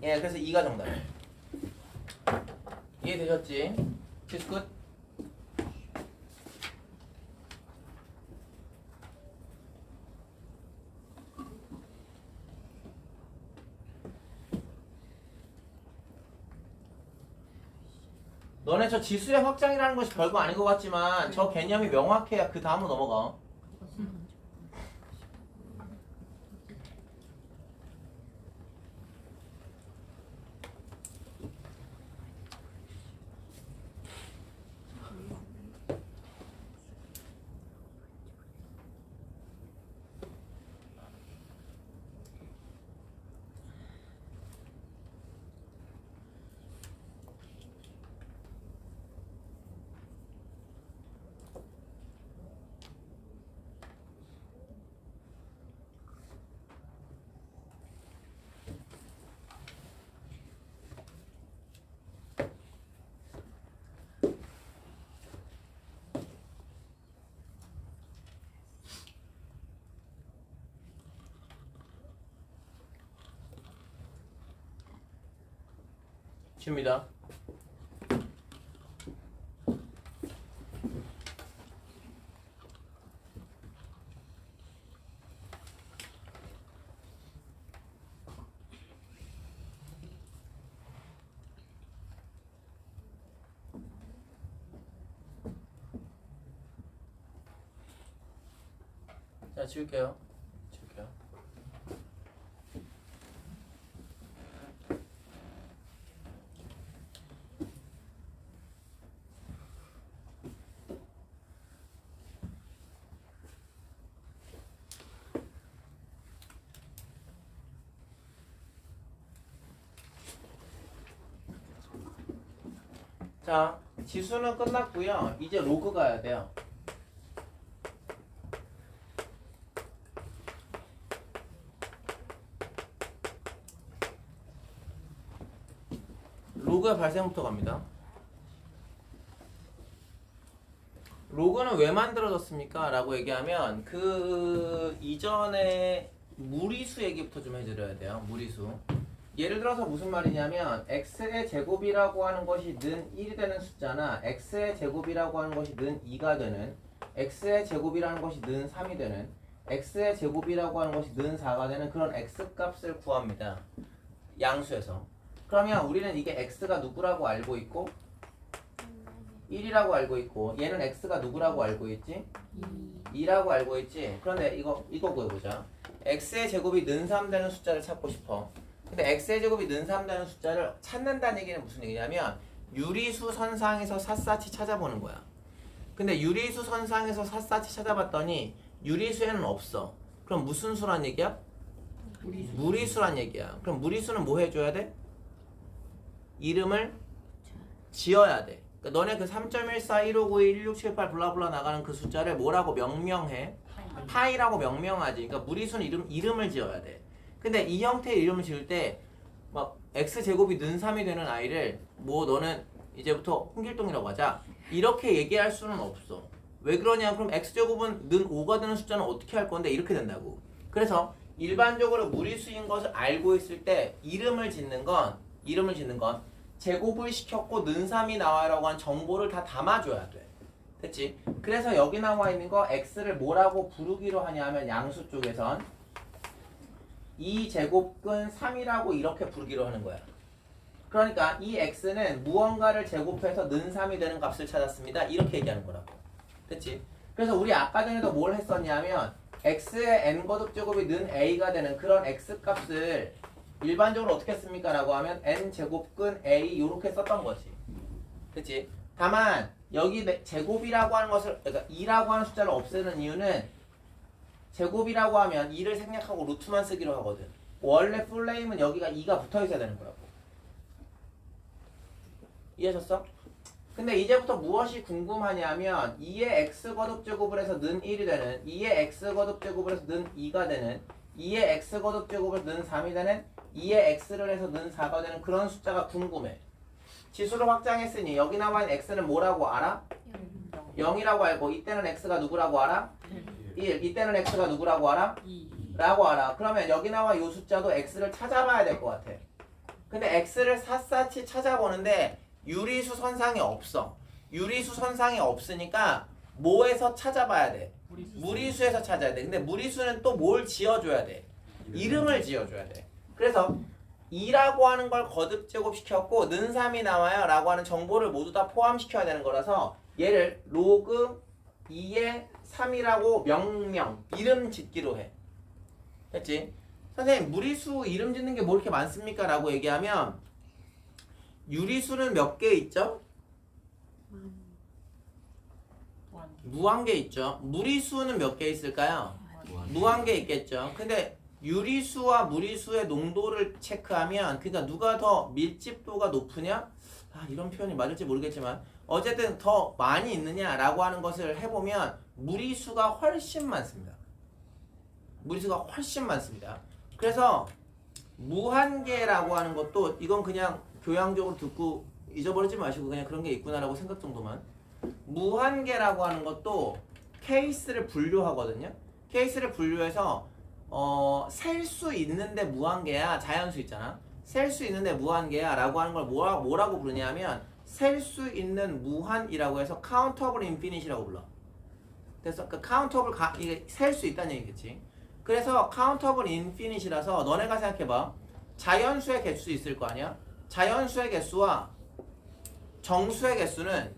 예, 그래서 2가 정답이에요. 이해되셨지? 지수 끝. 너네 저 지수의 확장이라는 것이 별거 아닌 것 같지만 저 개념이 명확해야 그 다음으로 넘어가. 줍니다. 자, 지울게요. 지울게요. 자, 지수는 끝났고요. 이제 로그 가야 돼요. 로그의 발생부터 갑니다. 로그는 왜 만들어졌습니까? 라고 얘기하면 그 이전에 무리수 얘기부터 좀 해드려야 돼요. 무리수. 예를 들어서 무슨 말이냐면 x의 제곱이라고 하는 것이 는 1이 되는 숫자나 x의 제곱이라고 하는 것이 는 2가 되는 x의 제곱이라는 것이 는 3이 되는 x의 제곱이라고 하는 것이 는 4가 되는 그런 x값을 구합니다. 양수에서. 그러면 우리는 이게 x가 누구라고 알고 있고 1이라고 알고 있고 얘는 x가 누구라고 알고 있지? 2라고 알고 있지? 그런데 이거 구해보자. x의 제곱이 는 3 되는 숫자를 찾고 싶어. 근데 x의 제곱이 는 3 되는 숫자를 찾는다는 얘기는 무슨 얘기냐면 유리수 선상에서 샅샅이 찾아보는 거야. 근데 유리수 선상에서 샅샅이 찾아봤더니 유리수에는 없어. 그럼 무슨 수란 얘기야? 무리수란 얘기야. 그럼 무리수는 뭐 해줘야 돼? 이름을 지어야 돼. 그러니까 너네 그 3.14, 1592, 1678 블라블라 나가는 그 숫자를 뭐라고 명명해? 파이라고 명명하지. 그러니까 무리수는 이름을 지어야 돼. 근데 이 형태의 이름을 지을 때 막 x제곱이 는 3이 되는 아이를 뭐 너는 이제부터 홍길동이라고 하자 이렇게 얘기할 수는 없어. 왜 그러냐? 그럼 x제곱은 는 5가 되는 숫자는 어떻게 할 건데 이렇게 된다고. 그래서 일반적으로 무리수인 것을 알고 있을 때 이름을 짓는 건 제곱을 시켰고 는 3이 나와라고 한 정보를 다 담아줘야 돼. 됐지? 그래서 여기 나와 있는 거 x를 뭐라고 부르기로 하냐면 양수 쪽에선 2제곱근 3이라고 이렇게 부르기로 하는 거야. 그러니까 이 x는 무언가를 제곱해서 는 3이 되는 값을 찾았습니다. 이렇게 얘기하는 거라고. 됐지? 그래서 우리 아까 전에도 뭘 했었냐면 x의 n거듭 제곱이 는 a가 되는 그런 x값을 일반적으로 어떻게 씁니까? 라고 하면 n제곱근 a 이렇게 썼던 거지. 됐지? 다만 여기 제곱이라고 하는 것을 그러니까 2라고 하는 숫자를 없애는 이유는 제곱이라고 하면 2를 생략하고 루트만 쓰기로 하거든. 원래 풀네임은 여기가 2가 붙어 있어야 되는 거라고. 이해하셨어? 근데 이제부터 무엇이 궁금하냐면 2의 x거듭 제곱을 해서 는 1이 되는 2의 x거듭 제곱을 해서 는 2가 되는 2의 x거듭 제곱을 해서 는 3이 되는 2의 x를 해서 는 4가 되는 그런 숫자가 궁금해. 지수를 확장했으니 여기 나와 있는 x는 뭐라고 알아? 0이라고 알고 이때는 x가 누구라고 알아? 1. 이때는 x가 누구라고 알아? 2. 라고 알아. 그러면 여기 나와 이 숫자도 x를 찾아봐야 될 것 같아. 근데 x를 샅샅이 찾아보는데 유리수 선상이 없어. 유리수 선상이 없으니까 뭐에서 찾아봐야 돼? 무리수에서 찾아야 돼. 근데 무리수는 또 뭘 지어줘야 돼? 이름을 지어줘야 돼. 그래서 2라고 하는 걸 거듭 제곱시켰고 는 3이 나와요 라고 하는 정보를 모두 다 포함시켜야 되는 거라서 얘를 로그 2의 3이라고 이름 짓기로 해. 됐지? 선생님 무리수 이름 짓는 게 뭐 이렇게 많습니까? 라고 얘기하면 유리수는 몇 개 있죠? 무한개 있죠. 무리수는 몇 개 있을까요? 무한개 있겠죠. 근데 유리수와 무리수의 농도를 체크하면 그러니까 누가 더 밀집도가 높으냐? 이런 표현이 맞을지 모르겠지만 어쨌든 더 많이 있느냐라고 하는 것을 해보면 무리수가 훨씬 많습니다. 무리수가 훨씬 많습니다. 그래서 무한계라고 하는 것도 이건 그냥 교양적으로 듣고 잊어버리지 마시고 그냥 그런 게 있구나라고 생각 정도만. 무한계라고 하는 것도 케이스를 분류하거든요. 케이스를 분류해서 셀 수 있는데 무한계야. 자연수 있잖아. 셀 수 있는데 무한계야 라고 하는 걸 뭐라고 부르냐면 셀 수 있는 무한이라고 해서 countable infinite이라고 불러. 그래서 그 countable 이게 셀 수 있다는 얘기겠지. 그래서 countable infinite이라서 너네가 생각해봐. 자연수의 개수 있을 거 아니야? 자연수의 개수와 정수의 개수는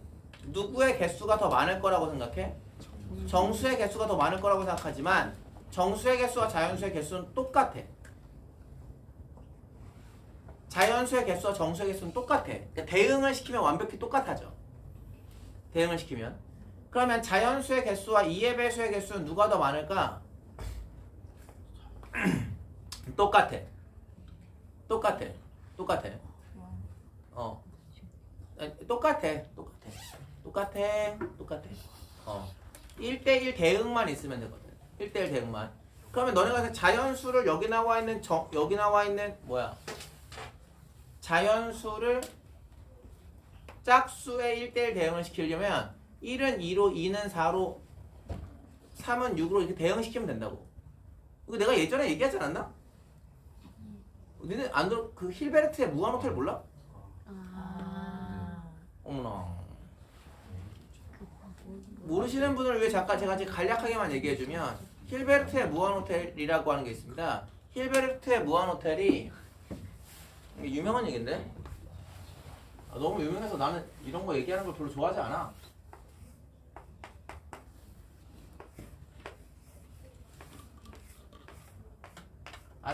누구의 개수가 더 많을 거라고 생각해? 정수의 개수가 더 많을 거라고 생각하지만 정수의 개수와 자연수의 개수는 똑같아. 자연수의 개수와 정수의 개수는 똑같아. 그러니까 대응을 시키면 완벽히 똑같아져. 대응을 시키면. 그러면 자연수의 개수와 2의 배수의 개수는 누가 더 많을까? 똑같아. 똑같아. 똑같아. 어. 똑같아. 똑같아. 1대1 대응만 있으면 되거든. 1대1 대응만. 그러면 너네가 자연수를 여기 나와 있는 자연수를 짝수의 1대1 대응을 시키려면 1은 2로, 2는 4로, 3은 6으로 이렇게 대응시키면 된다고. 이거 내가 예전에 얘기하지 않았나? 너네 안 들어? 그 힐베르트의 무한호텔 몰라? 어머나. 모르시는 분을 위해 잠깐 제가 간략하게만 얘기해주면 힐베르트의 무한호텔이라고 하는 게 있습니다. 힐베르트의 무한호텔이 유명한 얘기인데 너무 유명해서 나는 이런 거 얘기하는 걸 별로 좋아하지 않아.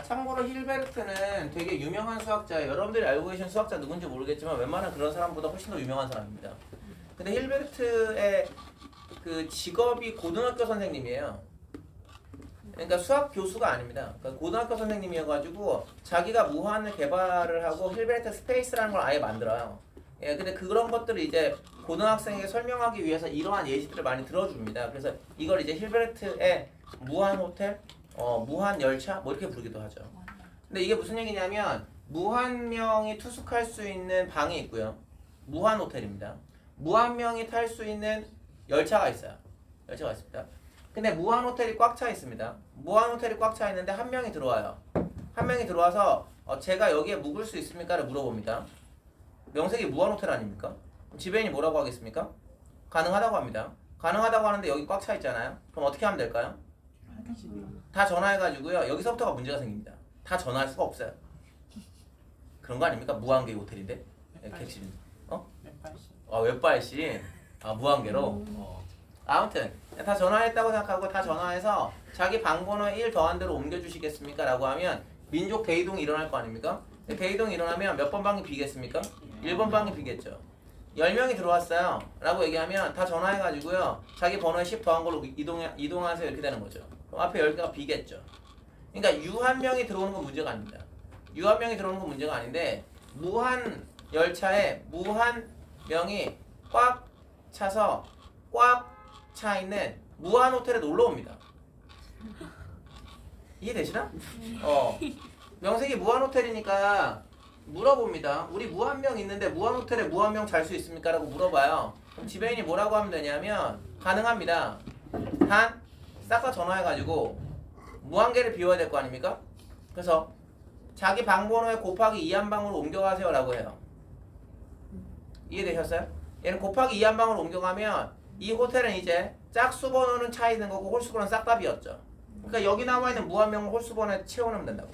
참고로 힐베르트는 되게 유명한 수학자예요. 여러분들이 알고 계신 수학자 누군지 모르겠지만 웬만한 그런 사람보다 훨씬 더 유명한 사람입니다. 근데 힐베르트의 그 직업이 고등학교 선생님이에요. 그러니까 수학 교수가 아닙니다. 그러니까 고등학교 선생님이어가지고 자기가 무한을 개발을 하고 힐베르트 스페이스라는 걸 아예 만들어요. 예, 근데 그런 것들을 이제 고등학생에게 설명하기 위해서 이러한 예시들을 많이 들어줍니다. 그래서 이걸 이제 힐베르트의 무한 호텔, 무한 열차 뭐 이렇게 부르기도 하죠. 근데 이게 무슨 얘기냐면 무한 명이 투숙할 수 있는 방이 있고요. 무한 호텔입니다. 무한 명이 탈 수 있는 열차가 있어요. 열차가 있습니다. 근데 무한 호텔이 꽉 차 있습니다. 무한 호텔이 꽉 차 있는데 한 명이 들어와요. 한 명이 들어와서 제가 여기에 묵을 수 있습니까를 물어봅니다. 명색이 무한 호텔 아닙니까? 지배인이 뭐라고 하겠습니까? 가능하다고 합니다. 가능하다고 하는데 여기 꽉 차 있잖아요. 그럼 어떻게 하면 될까요? 다 전화해가지고요. 여기서부터가 문제가 생깁니다. 다 전화할 수가 없어요. 그런 거 아닙니까? 무한개 호텔인데. 객실. 웹발신. 무한개로. 아무튼 다 전화했다고 생각하고 다 전화해서 자기 방번호 1 더한 대로 옮겨주시겠습니까? 라고 하면 민족 대이동이 일어날 거 아닙니까? 대이동이 일어나면 몇 번 방이 비겠습니까? 1번 방이 비겠죠. 10명이 들어왔어요 라고 얘기하면 다 전화해가지고요 자기 번호에 10 더한 걸로 이동하세요 이렇게 되는 거죠. 그럼 앞에 10개가 비겠죠. 그러니까 U 한 명이 들어오는 건 문제가 아닙니다. U 한 명이 들어오는 건 문제가 아닌데 무한 열차에 무한 명이 꽉 차서 꽉 차 있는 무한 호텔에 놀러 옵니다. 이해되시나? 명색이 무한 호텔이니까 물어봅니다. 우리 무한 명 있는데 무한 호텔에 무한 명 잘 수 있습니까? 라고 물어봐요. 그럼 지배인이 뭐라고 하면 되냐면 가능합니다. 단 싹 다 전화해가지고 무한개를 비워야 될 거 아닙니까? 그래서 자기 방번호에 곱하기 2 한 방으로 옮겨가세요 라고 해요. 이해되셨어요? 얘는 곱하기 2 한 방으로 옮겨가면 이 호텔은 이제 짝수 번호는 차 있는 거고 홀수 번호는 싹 다 비었죠. 그러니까 여기 나와 있는 무한명을 홀수 번호에 채워넣으면 된다고.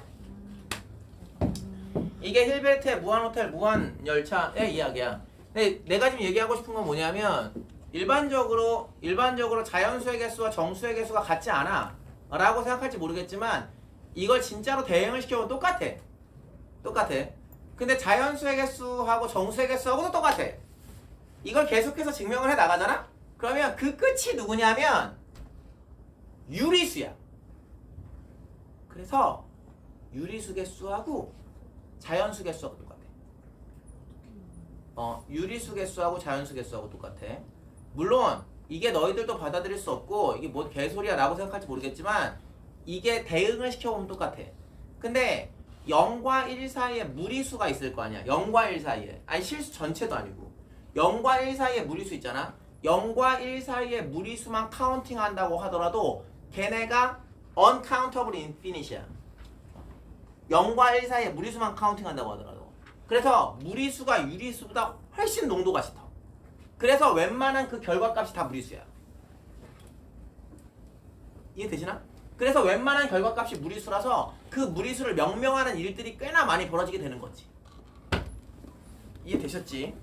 이게 힐베르트의 무한호텔 무한열차의 이야기야. 근데 내가 지금 얘기하고 싶은 건 뭐냐면 일반적으로 자연수의 개수와 정수의 개수가 같지 않아 라고 생각할지 모르겠지만 이걸 진짜로 대응을 시켜보면 똑같아. 근데 자연수의 개수하고 정수의 개수하고도 똑같아. 이걸 계속해서 증명을 해 나가잖아? 그러면 그 끝이 누구냐면 유리수야. 그래서 유리수 개수하고 자연수 개수하고 똑같아. 유리수 개수하고 자연수 개수하고 똑같아. 물론 이게 너희들도 받아들일 수 없고 이게 뭐 개소리야 라고 생각할지 모르겠지만 이게 대응을 시켜보면 똑같아. 근데 0과 1 사이에 무리수가 있을 거 아니야. 0과 1 사이에. 아니 실수 전체도 아니고 0과 1 사이에 무리수 있잖아. 0과 1 사이에 무리수만 카운팅 한다고 하더라도 걔네가 uncountable infinite이야. 0과 1 사이에 무리수만 카운팅 한다고 하더라도. 그래서 무리수가 유리수보다 훨씬 농도가 짙어. 그래서 웬만한 그 결과값이 다 무리수야. 이해되시나? 그래서 웬만한 결과값이 무리수라서 그 무리수를 명명하는 일들이 꽤나 많이 벌어지게 되는 거지. 이해되셨지?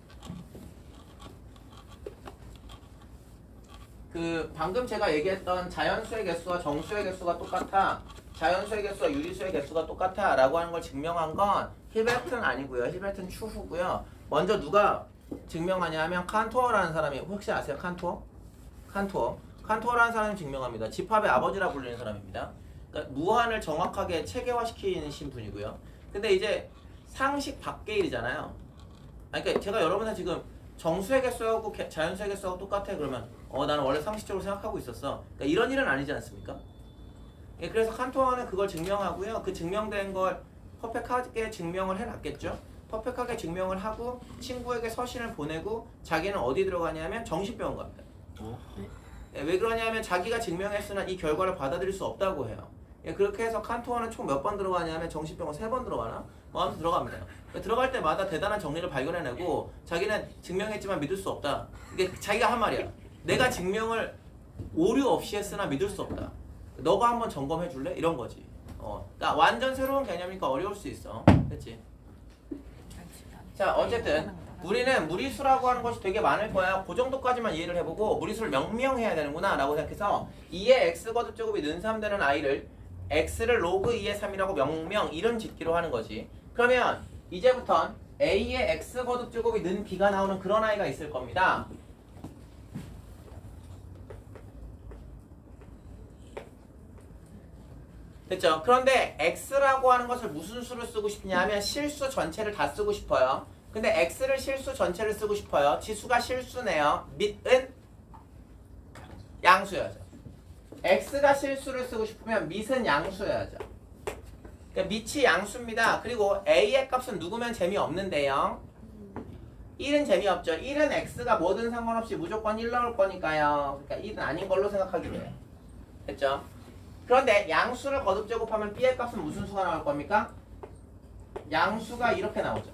그 방금 제가 얘기했던 자연수의 개수와 정수의 개수가 똑같아. 자연수의 개수와 유리수의 개수가 똑같아 라고 하는 걸 증명한 건 힐베르트는 아니고요. 힐베르트는 추후고요. 먼저 누가 증명하냐 하면 칸토어라는 사람이, 혹시 아세요? 칸토어라는 사람이 증명합니다. 집합의 아버지라 불리는 사람입니다. 그러니까 무한을 정확하게 체계화시키신 분이고요. 근데 이제 상식 밖의 일이잖아요. 그러니까 제가 여러분한테 지금 정수의 개수하고 자연수의 개수하고 똑같아 그러면 나는 원래 상식적으로 생각하고 있었어. 그러니까 이런 일은 아니지 않습니까? 예, 그래서 칸토어는 그걸 증명하고요. 그 증명된 걸 퍼펙트하게 증명을 해놨겠죠. 퍼펙트하게 증명을 하고 친구에게 서신을 보내고 자기는 어디 들어가냐면 정신병원 갑니다. 예, 왜 그러냐면 자기가 증명했으나 이 결과를 받아들일 수 없다고 해요. 예, 그렇게 해서 칸토어는 총 몇 번 들어가냐면 정신병원 3번 들어가나? 아무튼 들어갑니다. 들어갈 때마다 대단한 정리를 발견해내고 자기는 증명했지만 믿을 수 없다. 이게 자기가 한 말이야. 내가 증명을 오류 없이 했으나 믿을 수 없다. 너가 한번 점검해 줄래? 이런 거지. 그러니까 완전 새로운 개념이니까 어려울 수 있어. 그렇지? 자, 어쨌든 우리는 무리수라고 하는 것이 되게 많을 거야. 그 정도까지만 이해를 해보고 무리수를 명명해야 되는구나 라고 생각해서 2의 x 거듭제곱이 는 3 되는 i를 x를 로그 2의 3이라고 명명 이름 짓기로 하는 거지. 그러면 이제부턴 a의 x 거듭제곱이 는 b가 나오는 그런 아이가 있을 겁니다. 됐죠? 그런데 x라고 하는 것을 무슨 수를 쓰고 싶냐 하면 실수 전체를 다 쓰고 싶어요. 근데 x를 실수 전체를 쓰고 싶어요. 지수가 실수네요. 밑은 양수여야죠. x가 실수를 쓰고 싶으면 밑은 양수여야죠. 그러니까 밑이 양수입니다. 그리고 a의 값은 누구면 재미없는데요. 1은 재미없죠. 1은 x가 뭐든 상관없이 무조건 1 나올 거니까요. 그러니까 1은 아닌 걸로 생각하기로 해요. 됐죠? 그런데 양수를 거듭 제곱하면 b의 값은 무슨 수가 나올 겁니까? 양수가 이렇게 나오죠.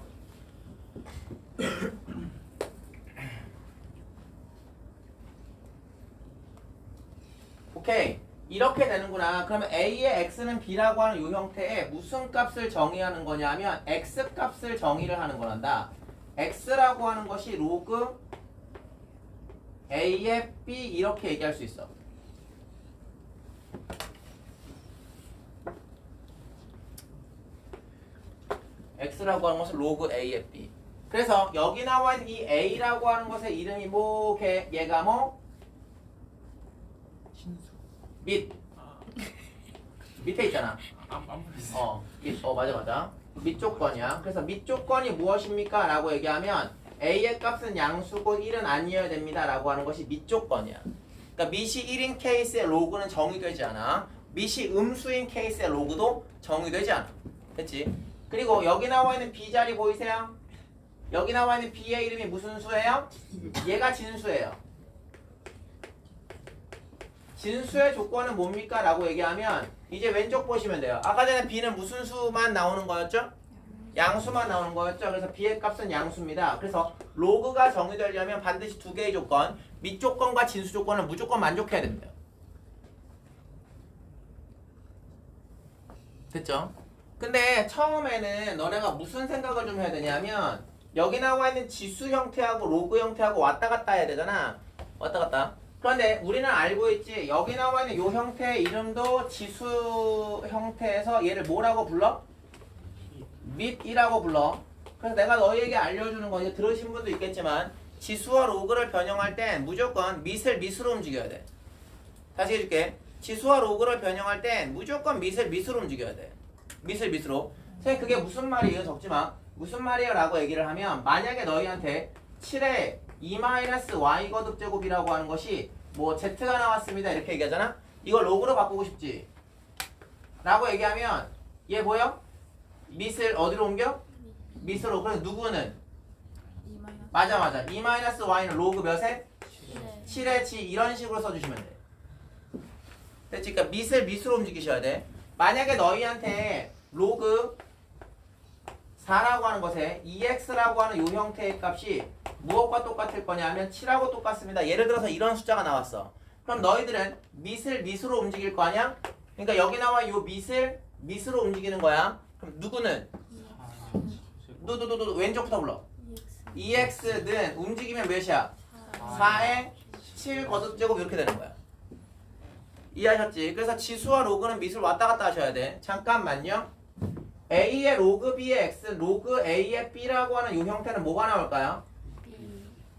오케이. 이렇게 되는구나. 그러면 a의 x는 b라고 하는 이 형태에 무슨 값을 정의하는 거냐면 x 값을 정의를 하는 거란다. x라고 하는 것이 로그 a의 b 이렇게 얘기할 수 있어. x라고 하는 것은 로그 a의 b. 그래서 여기 나와 있는 이 a라고 하는 것의 이름이 뭐? 얘가 뭐? 신수. 밑. 밑에 있잖아. 안 보였어. 밑. 맞아. 밑 조건이야. 그래서 밑 조건이 무엇입니까? 라고 얘기하면 a의 값은 양수고 1은 아니어야 됩니다. 라고 하는 것이 밑 조건이야. 그러니까 밑이 1인 케이스의 로그는 정의되지 않아. 밑이 음수인 케이스의 로그도 정의되지 않아. 됐지? 그리고 여기 나와 있는 b 자리 보이세요? 여기 나와 있는 b의 이름이 무슨 수예요? 얘가 진수예요. 진수의 조건은 뭡니까? 라고 얘기하면 이제 왼쪽 보시면 돼요. 아까 전에 b는 무슨 수만 나오는 거였죠? 양수만 나오는 거였죠? 그래서 b의 값은 양수입니다. 그래서 로그가 정의되려면 반드시 두 개의 조건, 밑 조건과 진수 조건을 무조건 만족해야 됩니다. 됐죠? 근데 처음에는 너네가 무슨 생각을 좀 해야 되냐면 여기 나와 있는 지수 형태하고 로그 형태하고 왔다 갔다 해야 되잖아. 왔다 갔다. 그런데 우리는 알고 있지. 여기 나와 있는 이 형태의 이름도 지수 형태에서 얘를 뭐라고 불러? 밑이라고 불러. 그래서 내가 너희에게 알려주는 거 이제 들으신 분도 있겠지만 지수와 로그를 변형할 땐 무조건 밑을 밑으로 움직여야 돼. 다시 해줄게. 지수와 로그를 변형할 땐 무조건 밑을 밑으로 움직여야 돼. 밑을 밑으로. 선생님 그게 무슨 말이에요? 적지마. 무슨 말이에요? 라고 얘기를 하면 만약에 너희한테 7에 2-y 거듭제곱이라고 하는 것이 뭐 z가 나왔습니다 이렇게 얘기하잖아. 이걸 로그로 바꾸고 싶지 라고 얘기하면 얘 뭐야? 밑을 어디로 옮겨? 밑으로. 그래서 누구는? 맞아 2-y는 로그 몇에? 7에 지 이런 식으로 써주시면 돼. 됐지? 그러니까 밑을 밑으로 움직이셔야 돼. 만약에 너희한테 로그 4라고 하는 것에 2x라고 하는 이 형태의 값이 무엇과 똑같을 거냐면 7하고 똑같습니다. 예를 들어서 이런 숫자가 나왔어. 그럼 너희들은 밑을 밑으로 움직일 거 아니야? 그러니까 여기 나와 이 밑을 밑으로 움직이는 거야. 그럼 누구는? 너 왼쪽부터 불러. 2x는 움직이면 몇이야? 4에 17 거듭제곱 이렇게 되는 거야. 이해하셨지? 그래서 지수와 로그는 밑을 왔다 갔다 하셔야 돼. 잠깐만요. A의 로그 B의 X, 로그 A의 B라고 하는 이 형태는 뭐가 나올까요? B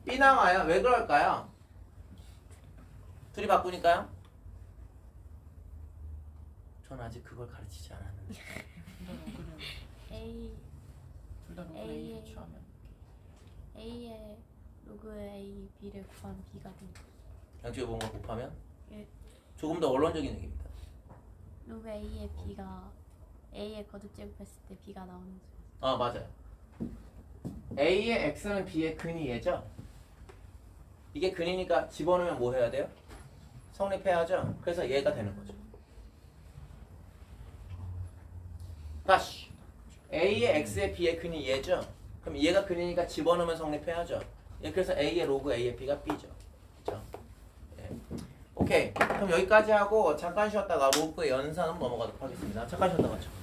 B 나와요. 왜 그럴까요? 둘이 바꾸니까요? 전 아직 그걸 가르치지 않았는데. A 둘다 로그 A의 A 취하면 A의 로그 A B를 구한 B가 됩니다. 양쪽에 뭔가 곱하면? 예. 조금 더 원론적인 얘기입니다. 로그 A의 B가 A의 거듭제곱했을 때 B가 나오는 수. 아 맞아요. A의 X는 B의 근이 얘죠? 이게 근이니까 집어넣으면 뭐 해야 돼요? 성립해야죠? 그래서 얘가 되는 거죠. 다시 A의 X의 B의 근이 얘죠? 그럼 얘가 근이니까 집어넣으면 성립해야죠. 예, 그래서 A의 로그 A의 B가 B죠. 그렇죠? 예. 오케이. 그럼 여기까지 하고 잠깐 쉬었다가 로그의 연산으로 넘어가도록 하겠습니다. 잠깐 쉬었다 가죠.